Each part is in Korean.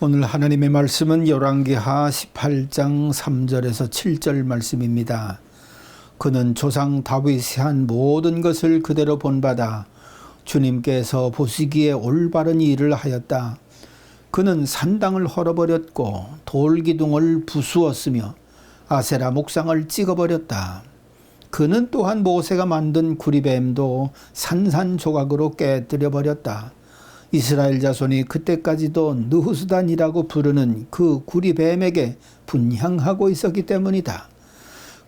오늘 하나님의 말씀은 열왕기하 18장 3절에서 7절 말씀입니다. 그는 조상 다윗이 한 모든 것을 그대로 본받아 주님께서 보시기에 올바른 일을 하였다. 그는 산당을 헐어버렸고 돌기둥을 부수었으며 아세라 목상을 찍어버렸다. 그는 또한 모세가 만든 구리뱀도 산산조각으로 깨뜨려버렸다. 이스라엘 자손이 그때까지도 느후스단이라고 부르는 그 구리뱀에게 분향하고 있었기 때문이다.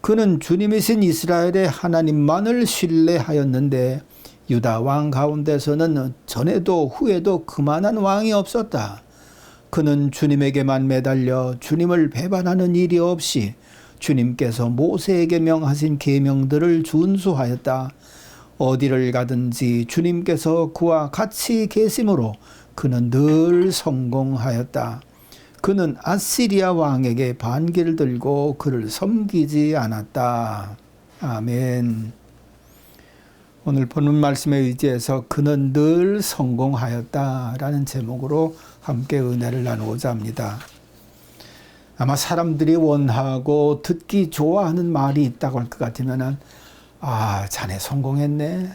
그는 주님이신 이스라엘의 하나님만을 신뢰하였는데 유다 왕 가운데서는 전에도 후에도 그만한 왕이 없었다. 그는 주님에게만 매달려 주님을 배반하는 일이 없이 주님께서 모세에게 명하신 계명들을 준수하였다. 어디를 가든지 주님께서 그와 같이 계심으로 그는 늘 성공하였다. 그는 아시리아 왕에게 반기를 들고 그를 섬기지 않았다. 아멘. 오늘 보는 말씀에 의지해서 그는 늘 성공하였다라는 제목으로 함께 은혜를 나누고자 합니다. 아마 사람들이 원하고 듣기 좋아하는 말이 있다고 할 것 같으면 자네 성공했네.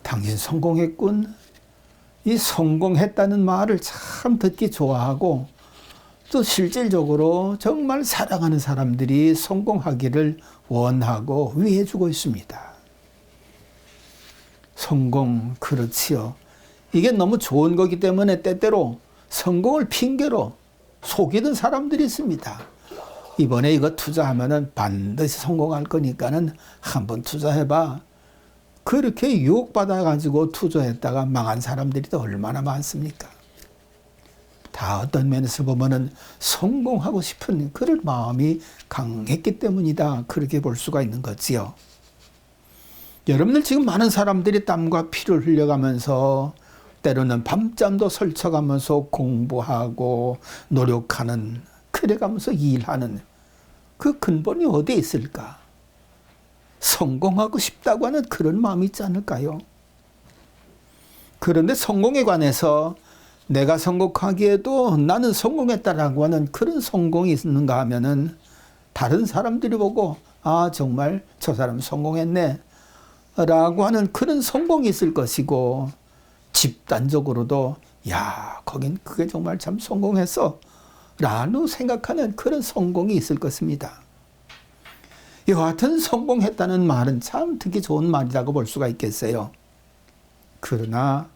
당신 성공했군. 이 성공했다는 말을 참 듣기 좋아하고 또 실질적으로 정말 사랑하는 사람들이 성공하기를 원하고 위해주고 있습니다. 성공, 그렇지요. 이게 너무 좋은 거기 때문에 때때로 성공을 핑계로 속이는 사람들이 있습니다. 이번에 이거 투자하면은 반드시 성공할 거니까는 한번 투자해봐. 그렇게 유혹받아가지고 투자했다가 망한 사람들이 또 얼마나 많습니까? 다 어떤 면에서 보면은 성공하고 싶은 그런 마음이 강했기 때문이다. 그렇게 볼 수가 있는 거지요. 여러분들 지금 많은 사람들이 땀과 피를 흘려가면서 때로는 밤잠도 설쳐가면서 공부하고 노력하는, 그래가면서 일하는 그 근본이 어디에 있을까? 성공하고 싶다고 하는 그런 마음이 있지 않을까요? 그런데 성공에 관해서 내가 성공하기에도 나는 성공했다라고 하는 그런 성공이 있는가 하면은 다른 사람들이 보고 정말 저 사람 성공했네 라고 하는 그런 성공이 있을 것이고, 집단적으로도 거긴 그게 정말 참 성공했어 라고 생각하는 그런 성공이 있을 것입니다. 이와 같은 성공했다는 말은 참 듣기 좋은 말이라고 볼 수가 있겠어요. 그러나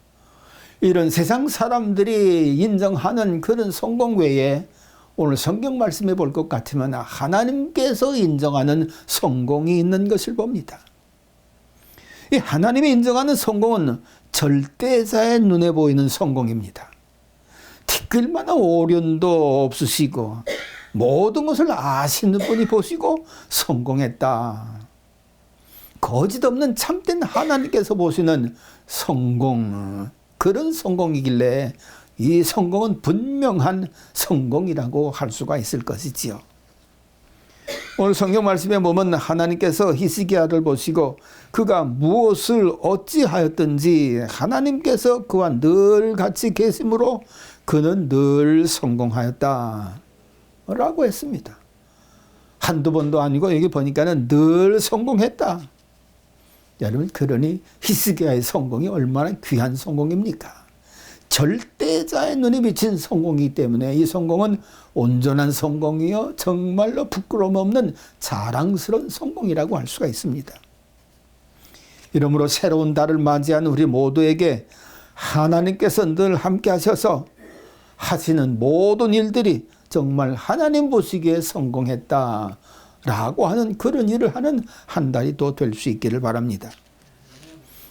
이런 세상 사람들이 인정하는 그런 성공 외에 오늘 성경 말씀에 볼 것 같으면 하나님께서 인정하는 성공이 있는 것을 봅니다. 이 하나님이 인정하는 성공은 절대자의 눈에 보이는 성공입니다. 티끌만한 오련도 없으시고 모든 것을 아시는 분이 보시고 성공했다. 거짓 없는 참된 하나님께서 보시는 성공, 그런 성공이길래 이 성공은 분명한 성공이라고 할 수가 있을 것이지요. 오늘 성경 말씀에 보면 하나님께서 히스기야를 보시고 그가 무엇을 어찌하였든지 하나님께서 그와 늘 같이 계심으로 그는 늘 성공하였다 라고 했습니다. 한두 번도 아니고 여기 보니까는 늘 성공했다. 여러분, 그러니 히스기야의 성공이 얼마나 귀한 성공입니까? 절대자의 눈에 비친 성공이기 때문에 이 성공은 온전한 성공이요 정말로 부끄러움 없는 자랑스러운 성공이라고 할 수가 있습니다. 이러므로 새로운 달을 맞이한 우리 모두에게 하나님께서 늘 함께 하셔서 하시는 모든 일들이 정말 하나님 보시기에 성공했다 라고 하는 그런 일을 하는 한 달이 또 될 수 있기를 바랍니다.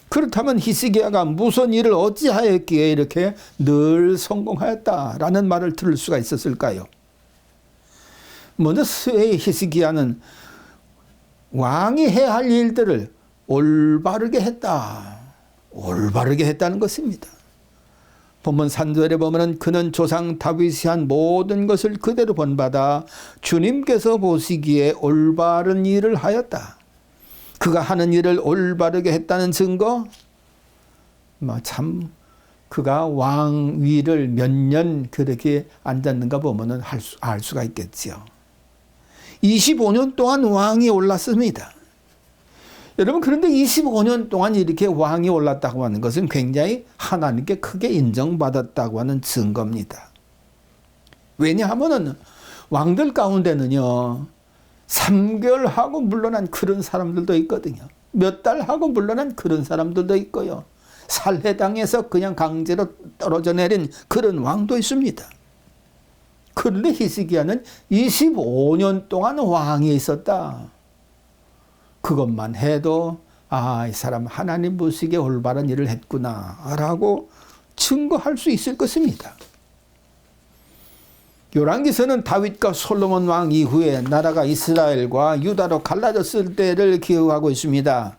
그렇다면 히스기야가 무슨 일을 어찌하였기에 이렇게 늘 성공하였다라는 말을 들을 수가 있었을까요? 먼저 히스기야는 왕이 해야 할 일들을 올바르게 했다. 올바르게 했다는 것입니다. 본문 3절에 보면 그는 조상 다윗이 한 모든 것을 그대로 본받아 주님께서 보시기에 올바른 일을 하였다. 그가 하는 일을 올바르게 했다는 증거, 참 그가 왕 위를 몇 년 그렇게 앉았는가 보면은 알 수가 있겠지요. 25년 동안 왕이 올랐습니다. 여러분, 그런데 25년 동안 이렇게 왕이 올랐다고 하는 것은 굉장히 하나님께 크게 인정받았다고 하는 증거입니다. 왜냐하면은 왕들 가운데는요, 3개월 하고 물러난 그런 사람들도 있거든요. 몇 달 하고 물러난 그런 사람들도 있고요. 살해당해서 그냥 강제로 떨어져 내린 그런 왕도 있습니다. 그런데 히스기야는 25년 동안 왕이 있었다. 그것만 해도 이 사람 하나님 보시기에 올바른 일을 했구나라고 증거할 수 있을 것입니다. 열왕기서는 다윗과 솔로몬 왕 이후에 나라가 이스라엘과 유다로 갈라졌을 때를 기억하고 있습니다.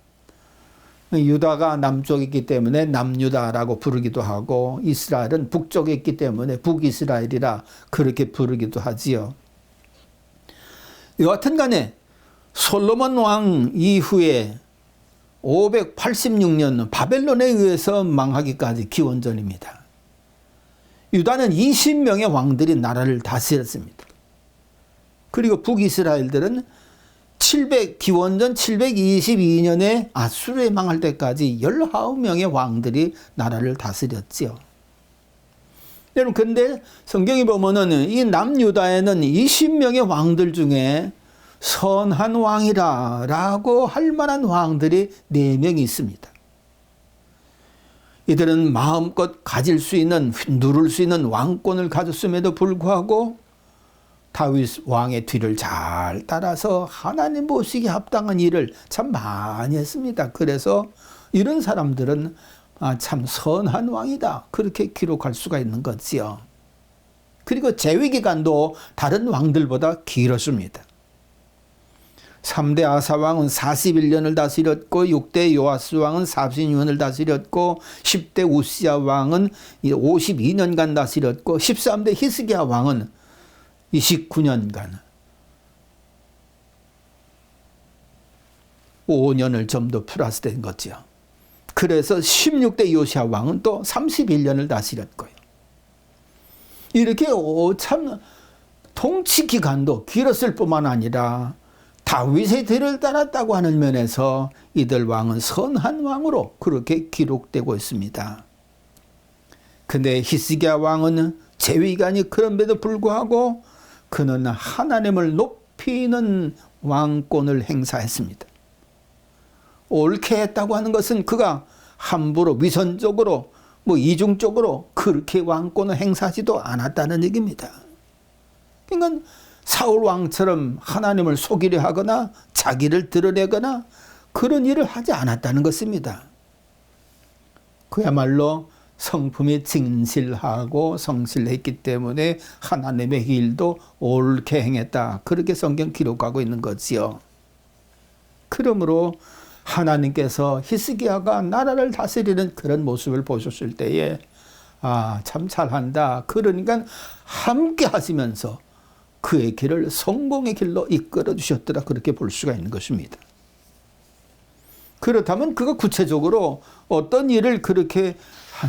유다가 남쪽에 있기 때문에 남유다라고 부르기도 하고 이스라엘은 북쪽에 있기 때문에 북이스라엘이라 그렇게 부르기도 하지요. 여하튼 간에 솔로몬 왕 이후에 586년 바벨론에 의해서 망하기까지 기원전입니다. 유다는 20명의 왕들이 나라를 다스렸습니다. 그리고 북이스라엘들은 기원전 722년에 아수르에 망할 때까지 19명의 왕들이 나라를 다스렸지요. 여러분, 근데 성경에 보면은 이 남유다에는 20명의 왕들 중에 선한 왕이라고 할 만한 왕들이 4명이 있습니다. 이들은 마음껏 가질 수 있는, 누릴 수 있는 왕권을 가졌음에도 불구하고 다윗 왕의 뒤를 잘 따라서 하나님 보시기에 합당한 일을 참 많이 했습니다. 그래서 이런 사람들은 참 선한 왕이다, 그렇게 기록할 수가 있는 거지요. 그리고 재위 기간도 다른 왕들보다 길었습니다. 3대 아사 왕은 41년을 다스렸고 6대 요아스 왕은 46년을 다스렸고 10대 우시야 왕은 52년간 다스렸고 13대 히스기야 왕은 29년간 5년을 좀 더 플러스된 거죠. 그래서 16대 요시야 왕은 또 31년을 다스렸고요. 이렇게 참 통치 기간도 길었을 뿐만 아니라 다윗의 뒤를 따랐다고 하는 면에서 이들 왕은 선한 왕으로 그렇게 기록되고 있습니다. 근데 히스기야 왕은 재위기간이 그런데도 불구하고 그는 하나님을 높이는 왕권을 행사했습니다. 옳게 했다고 하는 것은 그가 함부로 위선적으로 이중적으로 그렇게 왕권을 행사하지도 않았다는 얘기입니다. 그러니까 사울 왕처럼 하나님을 속이려 하거나 자기를 드러내거나 그런 일을 하지 않았다는 것입니다. 그야말로 성품이 진실하고 성실했기 때문에 하나님의 일도 옳게 행했다, 그렇게 성경 기록하고 있는 거지요. 그러므로 하나님께서 히스기야가 나라를 다스리는 그런 모습을 보셨을 때에 참 잘한다, 그러니까 함께 하시면서 그의 길을 성공의 길로 이끌어 주셨더라, 그렇게 볼 수가 있는 것입니다. 그렇다면 그가 구체적으로 어떤 일을 그렇게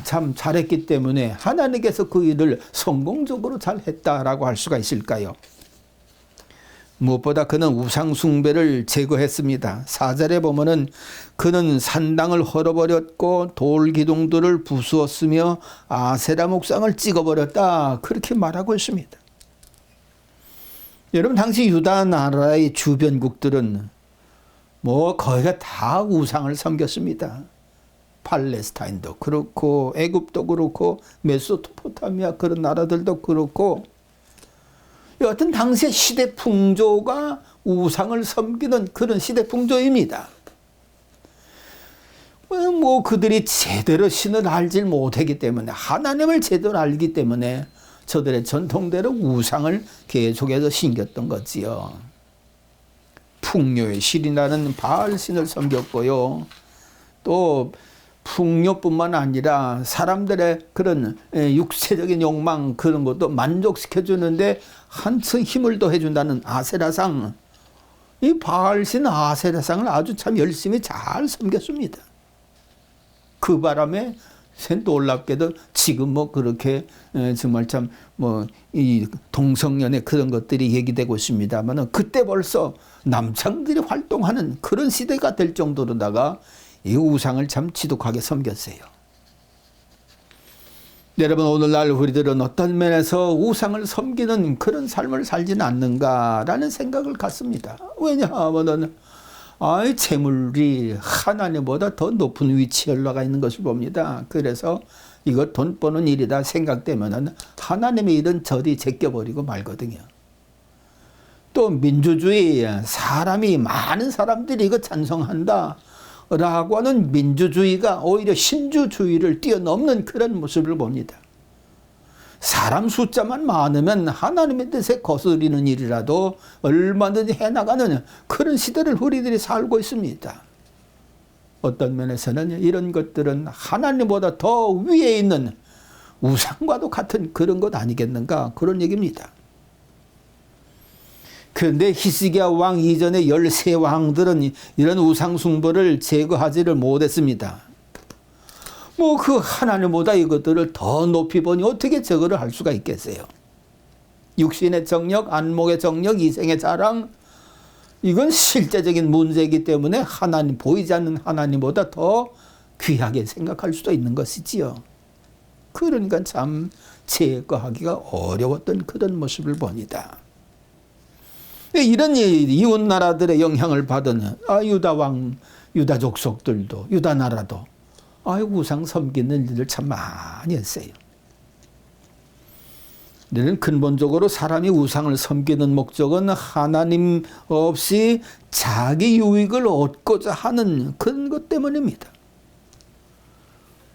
참 잘했기 때문에 하나님께서 그 일을 성공적으로 잘했다라고 할 수가 있을까요? 무엇보다 그는 우상 숭배를 제거했습니다. 4절에 보면은 그는 산당을 헐어버렸고 돌 기둥들을 부수었으며 아세라 목상을 찍어버렸다, 그렇게 말하고 있습니다. 여러분, 당시 유다 나라의 주변국들은 거의가 다 우상을 섬겼습니다. 팔레스타인도 그렇고 애굽도 그렇고 메소포타미아 그런 나라들도 그렇고, 여하튼 당시의 시대 풍조가 우상을 섬기는 그런 시대 풍조입니다. 그들이 제대로 신을 알지 못하기 때문에, 하나님을 제대로 알기 때문에 저들의 전통대로 우상을 계속해서 섬겼던 거지요. 풍요의 신이라는 바알신을 섬겼고요. 또 풍요뿐만 아니라 사람들의 그런 육체적인 욕망 그런 것도 만족시켜주는데 한층 힘을 더해준다는 아세라상, 이 바알신 아세라상을 아주 참 열심히 잘 섬겼습니다. 그 바람에 놀랍게도 지금 뭐 그렇게 정말 참 뭐 이 동성연애 그런 것들이 얘기되고 있습니다만은 그때 벌써 남창들이 활동하는 그런 시대가 될 정도로다가 이 우상을 참 지독하게 섬겼어요. 여러분, 오늘날 우리들은 어떤 면에서 우상을 섬기는 그런 삶을 살지는 않는가라는 생각을 갖습니다. 왜냐하면은 재물이 하나님보다 더 높은 위치에 올라가 있는 것을 봅니다. 그래서 이거 돈 버는 일이다 생각되면은 하나님의 일은 저리 제껴버리고 말거든요. 또 민주주의, 많은 사람들이 이거 찬성한다 라고 하는 민주주의가 오히려 신주주의를 뛰어넘는 그런 모습을 봅니다. 사람 숫자만 많으면 하나님의 뜻에 거스리는 일이라도 얼마든지 해나가는 그런 시대를 우리들이 살고 있습니다. 어떤 면에서는 이런 것들은 하나님보다 더 위에 있는 우상과도 같은 그런 것 아니겠는가, 그런 얘기입니다. 그런데 히스기야 왕 이전의 13왕들은 이런 우상 숭배를 제거하지를 못했습니다. 뭐 그 하나님보다 이것들을 더 높이 보니 어떻게 저거를 할 수가 있겠어요. 육신의 정력, 안목의 정력, 이생의 자랑, 이건 실제적인 문제이기 때문에 하나님, 보이지 않는 하나님보다 더 귀하게 생각할 수도 있는 것이지요. 그러니까 참 제거하기가 어려웠던 그런 모습을 봅니다. 이런 이웃 나라들의 영향을 받은 유다 왕, 유다 족속들도, 유다 나라도 우상 섬기는 일을 참 많이 했어요. 이는 근본적으로 사람이 우상을 섬기는 목적은 하나님 없이 자기 유익을 얻고자 하는 그런 것 때문입니다.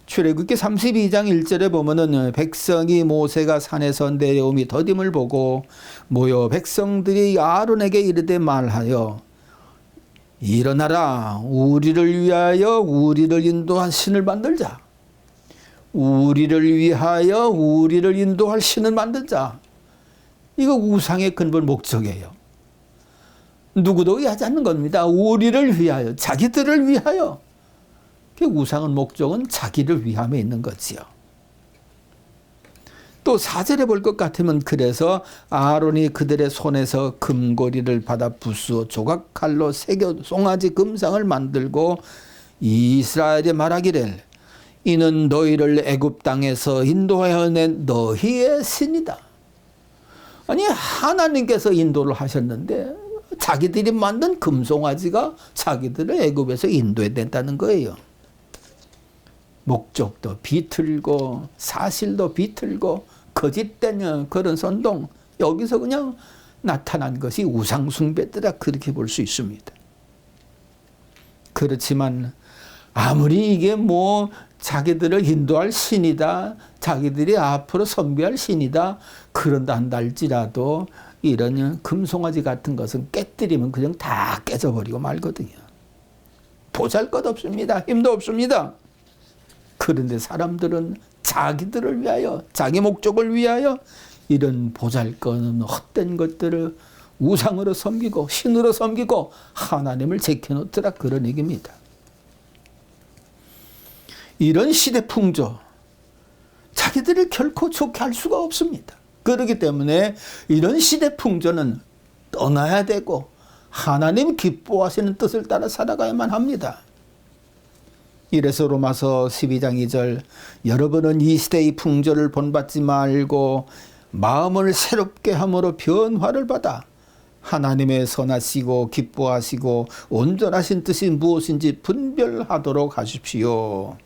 출애굽기 32장 1절에 보면은 백성이 모세가 산에서 내려오미 더딤을 보고 모여 백성들이 아론에게 이르되 말하여 일어나라, 우리를 위하여 우리를 인도한 신을 만들자. 우리를 위하여 우리를 인도할 신을 만들자. 이거 우상의 근본 목적이에요. 누구도 의하지 않는 겁니다. 우리를 위하여, 자기들을 위하여. 우상의 목적은 자기를 위함에 있는 거지요. 또 4절에 볼 것 같으면 그래서 아론이 그들의 손에서 금고리를 받아 부수어 조각칼로 새겨 송아지 금상을 만들고 이스라엘에 말하기를 이는 너희를 애굽 땅에서 인도하여 낸 너희의 신이다. 아니 하나님께서 인도를 하셨는데 자기들이 만든 금송아지가 자기들을 애굽에서 인도해낸다는 거예요. 목적도 비틀고 사실도 비틀고 거짓된 그런 선동, 여기서 그냥 나타난 것이 우상숭배더라, 그렇게 볼 수 있습니다. 그렇지만 아무리 이게 뭐 자기들을 인도할 신이다, 자기들이 앞으로 선비할 신이다 그런다 한다 할지라도 이런 금송아지 같은 것은 깨뜨리면 그냥 다 깨져버리고 말거든요. 보잘것없습니다. 힘도 없습니다. 그런데 사람들은 자기들을 위하여, 자기 목적을 위하여 이런 보잘것없는 헛된 것들을 우상으로 섬기고 신으로 섬기고 하나님을 제껴놓더라, 그런 얘기입니다. 이런 시대 풍조, 자기들을 결코 좋게 할 수가 없습니다. 그렇기 때문에 이런 시대 풍조는 떠나야 되고 하나님 기뻐하시는 뜻을 따라 살아가야만 합니다. 이래서 로마서 12장 2절 여러분은 이 시대의 풍조를 본받지 말고 마음을 새롭게 함으로 변화를 받아 하나님의 선하시고 기뻐하시고 온전하신 뜻이 무엇인지 분별하도록 하십시오.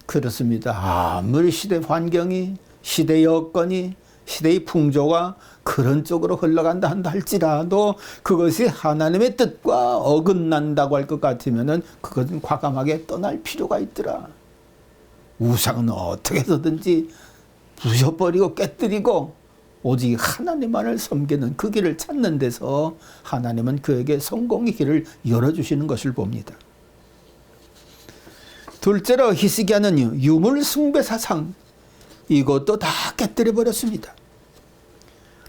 그렇습니다. 아무리 시대 환경이, 시대 여건이, 시대의 풍조가 그런 쪽으로 흘러간다 한다 할지라도 그것이 하나님의 뜻과 어긋난다고 할 것 같으면은 그것은 과감하게 떠날 필요가 있더라. 우상은 어떻게 해서든지 부셔버리고 깨뜨리고 오직 하나님만을 섬기는 그 길을 찾는 데서 하나님은 그에게 성공의 길을 열어주시는 것을 봅니다. 둘째로 히스기야는 유물 숭배 사상, 이것도 다 깨뜨려 버렸습니다.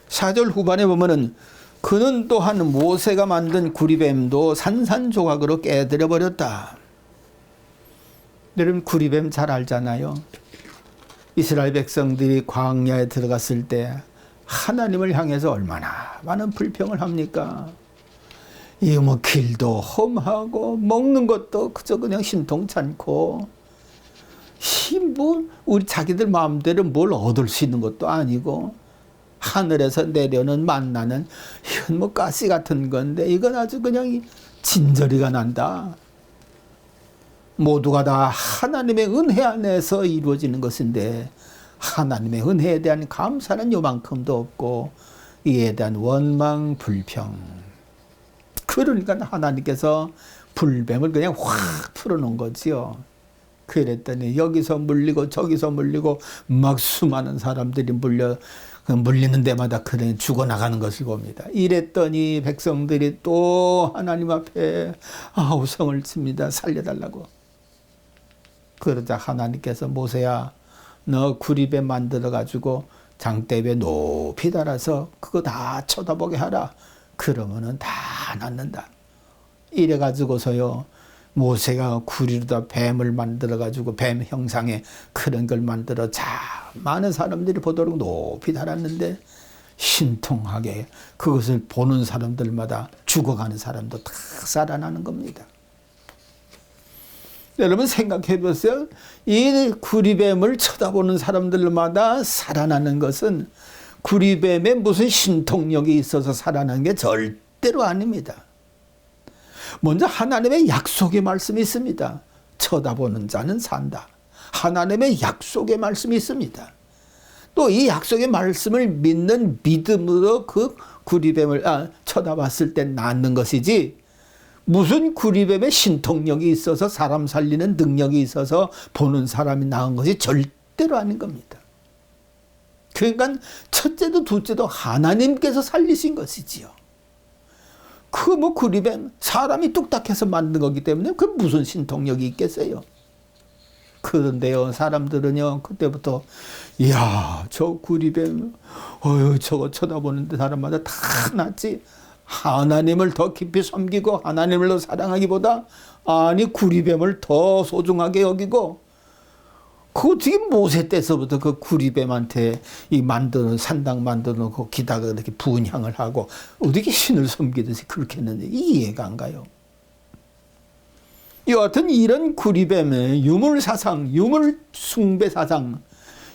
4절 후반에 보면은 그는 또한 모세가 만든 구리뱀도 산산조각으로 깨뜨려 버렸다. 여러분 구리뱀 잘 알잖아요. 이스라엘 백성들이 광야에 들어갔을 때 하나님을 향해서 얼마나 많은 불평을 합니까? 이 뭐 길도 험하고 먹는 것도 그저 그냥 신통찮고 뭐 우리 자기들 마음대로 뭘 얻을 수 있는 것도 아니고 하늘에서 내려오는 만나는 이건 뭐 가시 같은 건데 이건 아주 그냥 진저리가 난다. 모두가 다 하나님의 은혜 안에서 이루어지는 것인데 하나님의 은혜에 대한 감사는 요만큼도 없고 이에 대한 원망, 불평. 그러니까 하나님께서 불뱀을 그냥 확 풀어놓은 거지요. 그랬더니 여기서 물리고 저기서 물리고 막 수많은 사람들이 물리는 데마다 그냥 죽어나가는 것을 봅니다. 이랬더니 백성들이 또 하나님 앞에 아우성을 칩니다. 살려달라고. 그러자 하나님께서 모세야 너 구리뱀 만들어가지고 장대에 높이 달아서 그거 다 쳐다보게 하라. 그러면은 다 낫는다. 이래가지고서요 모세가 구리로다 뱀을 만들어가지고 뱀 형상의 그런 걸 만들어 많은 사람들이 보도록 높이 달았는데 신통하게 그것을 보는 사람들마다 죽어가는 사람도 다 살아나는 겁니다. 여러분 생각해 보세요. 이 구리뱀을 쳐다보는 사람들마다 살아나는 것은 구리뱀에 무슨 신통력이 있어서 살아나는 게 절대로 아닙니다. 먼저 하나님의 약속의 말씀이 있습니다. 쳐다보는 자는 산다. 하나님의 약속의 말씀이 있습니다. 또 이 약속의 말씀을 믿는 믿음으로 그 구리뱀을 쳐다봤을 때 낫는 것이지 무슨 구리뱀의 신통력이 있어서 사람 살리는 능력이 있어서 보는 사람이 나은 것이 절대로 아닌 겁니다. 그러니까 첫째도 둘째도 하나님께서 살리신 것이지요. 그 뭐 구리뱀 사람이 뚝딱해서 만든 거기 때문에 그 무슨 신통력이 있겠어요. 그런데요 사람들은요 그때부터 이야 저 구리뱀 저거 쳐다보는데 사람마다 다 낫지. 하나님을 더 깊이 섬기고 하나님을 더 사랑하기보다 아니 구리뱀을 더 소중하게 여기고 그 어떻게 모세 때서부터 그 구리뱀한테 이 만드는 산당 만드는 그 기다가 이렇게 분향을 하고 어떻게 신을 섬기듯이 그렇게 했는지 이해가 안 가요. 여하튼 이런 구리뱀의 유물 사상, 유물 숭배 사상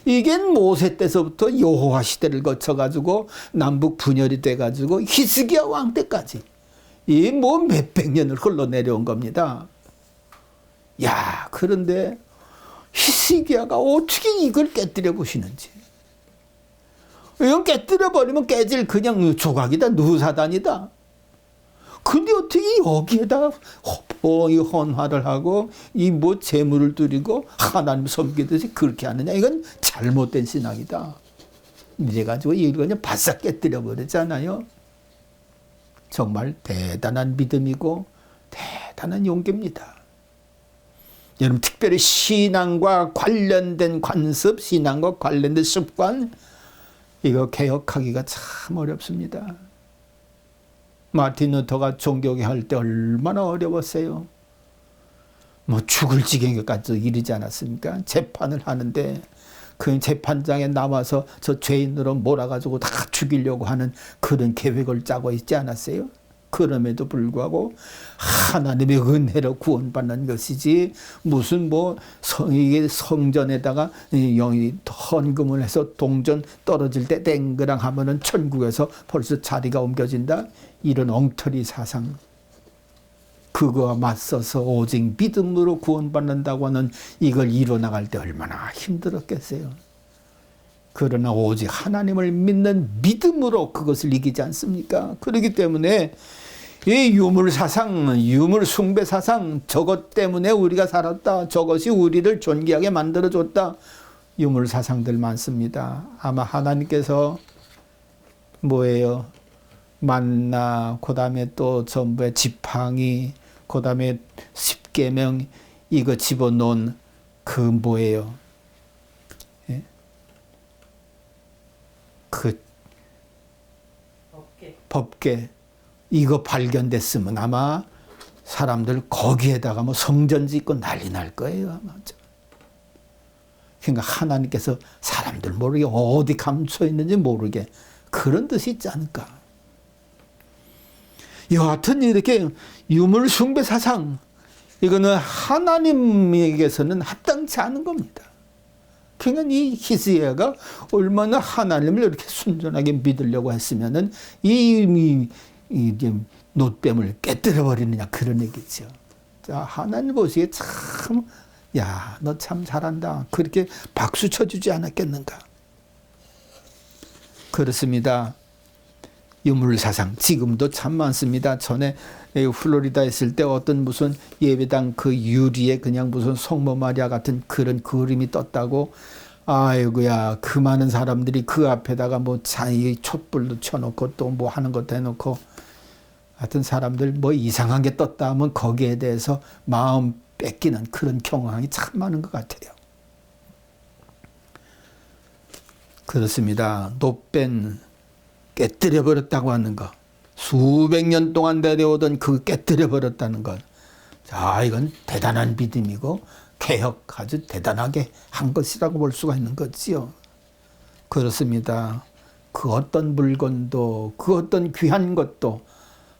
이게 모세 때서부터 여호와 시대를 거쳐가지고 남북 분열이 돼가지고 히스기야 왕 때까지 이 뭐 몇백 년을 흘러내려온 겁니다. 야 그런데 히스기야가 어떻게 이걸 깨뜨려 보시는지. 이건 깨뜨려 버리면 깨질 그냥 조각이다, 누사단이다. 근데 어떻게 여기에다가 헌화를 하고 이 뭐 재물을 드리고 하나님 섬기듯이 그렇게 하느냐. 이건 잘못된 신앙이다. 이래가지고 이걸 그냥 바싹 깨뜨려 버렸잖아요. 정말 대단한 믿음이고 대단한 용기입니다. 여러분 특별히 신앙과 관련된 관습, 신앙과 관련된 습관 이거 개혁하기가 참 어렵습니다. 마틴 루터가 종교개 할 때 얼마나 어려웠어요. 뭐 죽을 지경까지 이르지 않았습니까? 재판을 하는데 그 재판장에 나와서 저 죄인으로 몰아가지고 다 죽이려고 하는 그런 계획을 짜고 있지 않았어요? 그럼에도 불구하고 하나님의 은혜로 구원받는 것이지 무슨 뭐 성전에다가 헌금을 해서 동전 떨어질 때 땡그랑 하면은 천국에서 벌써 자리가 옮겨진다. 이런 엉터리 사상. 그거와 맞서서 오직 믿음으로 구원받는다고 하는 이걸 이뤄나갈 때 얼마나 힘들었겠어요. 그러나 오직 하나님을 믿는 믿음으로 그것을 이기지 않습니까? 그렇기 때문에 이 유물 사상, 유물 숭배 사상 저것 때문에 우리가 살았다. 저것이 우리를 존귀하게 만들어줬다. 유물 사상들 많습니다. 아마 하나님께서 뭐예요? 만나, 그 다음에 또 전부의 지팡이, 그 다음에 십계명 이거 집어넣은 그 뭐예요? 예? 그 법계 이거 발견됐으면 아마 사람들 거기에다가 뭐 성전 짓고 난리 날 거예요. 아마. 그러니까 하나님께서 사람들 모르게 어디 감춰 있는지 모르게 그런 뜻이 있지 않을까. 여하튼 이렇게 유물 숭배 사상, 이거는 하나님에게서는 합당치 않은 겁니다. 그러니까 이 히스기야가 얼마나 하나님을 이렇게 순전하게 믿으려고 했으면은 이 놋뱀을 깨뜨려 버리느냐 그런 얘기죠. 자, 하나님 보시기에 참, 야, 너 참 잘한다. 그렇게 박수 쳐주지 않았겠는가. 그렇습니다. 유물 사상 지금도 참 많습니다. 전에 플로리다 있을 때 어떤 무슨 예배당 그 유리에 그냥 무슨 성모 마리아 같은 그런 그림이 떴다고, 아이고야, 그 많은 사람들이 그 앞에다가 뭐 자의 촛불도 쳐놓고 또 뭐 하는 것도 해놓고, 하여튼 사람들 뭐 이상한 게 떴다 하면 거기에 대해서 마음 뺏기는 그런 경향이 참 많은 것 같아요. 그렇습니다. 놋뱀 깨뜨려 버렸다고 하는 것, 수백 년 동안 내려오던 그 깨뜨려 버렸다는 것, 자, 이건 대단한 믿음이고 개혁 아주 대단하게 한 것이라고 볼 수가 있는 거지요. 그렇습니다. 그 어떤 물건도 그 어떤 귀한 것도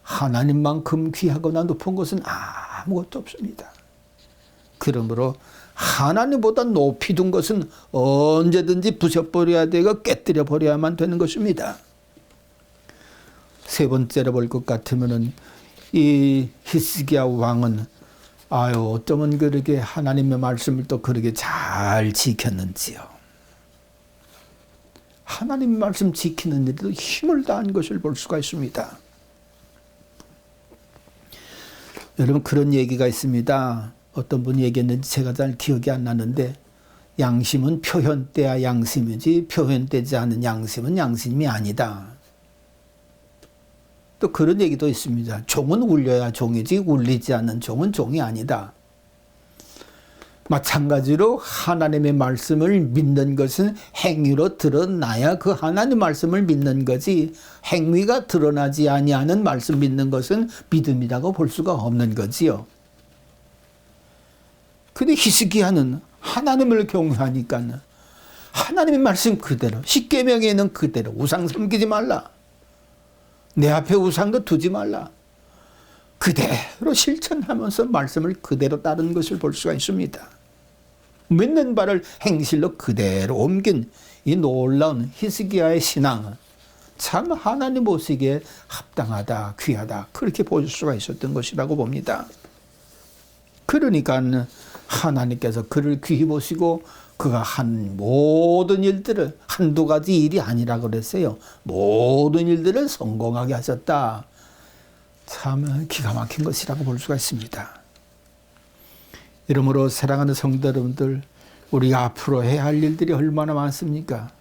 하나님만큼 귀하거나 높은 것은 아무것도 없습니다. 그러므로 하나님보다 높이 둔 것은 언제든지 부셔버려야 되고 깨뜨려 버려야만 되는 것입니다. 세 번째로 볼 것 같으면은 이 히스기야 왕은 어쩌면 그렇게 하나님의 말씀을 또 그렇게 잘 지켰는지요. 하나님의 말씀 지키는 일에도 힘을 다한 것을 볼 수가 있습니다. 여러분, 그런 얘기가 있습니다. 어떤 분이 얘기했는지 제가 잘 기억이 안 나는데, 양심은 표현돼야 양심이지 표현되지 않은 양심은 양심이 아니다. 또 그런 얘기도 있습니다. 종은 울려야 종이지 울리지 않는 종은 종이 아니다. 마찬가지로 하나님의 말씀을 믿는 것은 행위로 드러나야 그 하나님 말씀을 믿는 거지, 행위가 드러나지 아니하는 말씀 믿는 것은 믿음이라고 볼 수가 없는 거지요. 근데 히스기야는 하나님을 경외하니까 하나님의 말씀 그대로, 십계명에는 그대로 우상 섬기지 말라, 내 앞에 우상도 두지 말라, 그대로 실천하면서 말씀을 그대로 따르는 것을 볼 수가 있습니다. 믿는 바를 행실로 그대로 옮긴 이 놀라운 히스기야의 신앙은 참 하나님 보시기에 합당하다, 귀하다, 그렇게 볼 수가 있었던 것이라고 봅니다. 그러니까 하나님께서 그를 귀히 보시고 그가 한 모든 일들을, 한두 가지 일이 아니라 그랬어요. 모든 일들을 성공하게 하셨다. 참 기가 막힌 것이라고 볼 수가 있습니다. 이러므로 사랑하는 성도 여러분들, 우리가 앞으로 해야 할 일들이 얼마나 많습니까?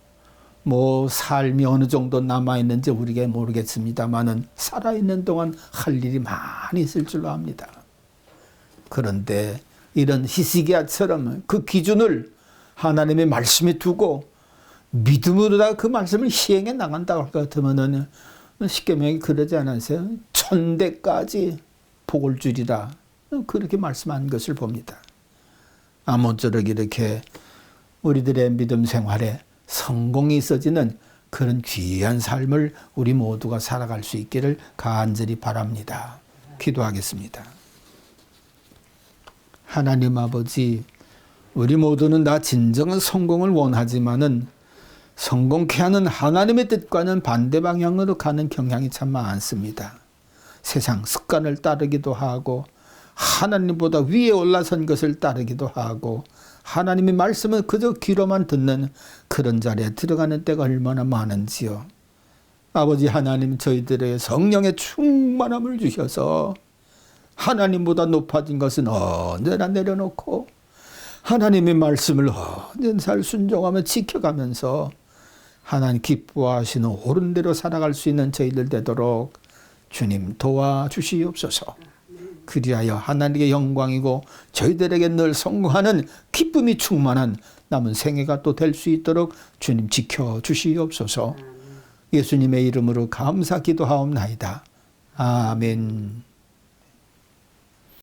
뭐 삶이 어느 정도 남아있는지 우리가 모르겠습니다만은 살아있는 동안 할 일이 많이 있을 줄로 압니다. 그런데 이런 히스기야처럼 그 기준을 하나님의 말씀에 두고 믿음으로 그 말씀을 시행해 나간다고 할 것 같으면은 십계명이 그러지 않으세요? 천대까지 복을 주리라, 그렇게 말씀한 것을 봅니다. 아무쪼록 이렇게 우리들의 믿음 생활에 성공이 있어지는 그런 귀한 삶을 우리 모두가 살아갈 수 있기를 간절히 바랍니다. 기도하겠습니다. 하나님 아버지, 우리 모두는 다 진정한 성공을 원하지만은 성공케 하는 하나님의 뜻과는 반대 방향으로 가는 경향이 참 많습니다. 세상 습관을 따르기도 하고 하나님보다 위에 올라선 것을 따르기도 하고 하나님의 말씀은 그저 귀로만 듣는 그런 자리에 들어가는 때가 얼마나 많은지요. 아버지 하나님, 저희들의 성령의 충만함을 주셔서 하나님보다 높아진 것은 언제나 내려놓고 하나님의 말씀을 언제나 잘 순종하며 지켜가면서 하나님 기뻐하시는 옳은 대로 살아갈 수 있는 저희들 되도록 주님 도와주시옵소서. 그리하여 하나님의 영광이고 저희들에게 늘 성공하는 기쁨이 충만한 남은 생애가 또 될 수 있도록 주님 지켜주시옵소서. 예수님의 이름으로 감사 기도하옵나이다. 아멘.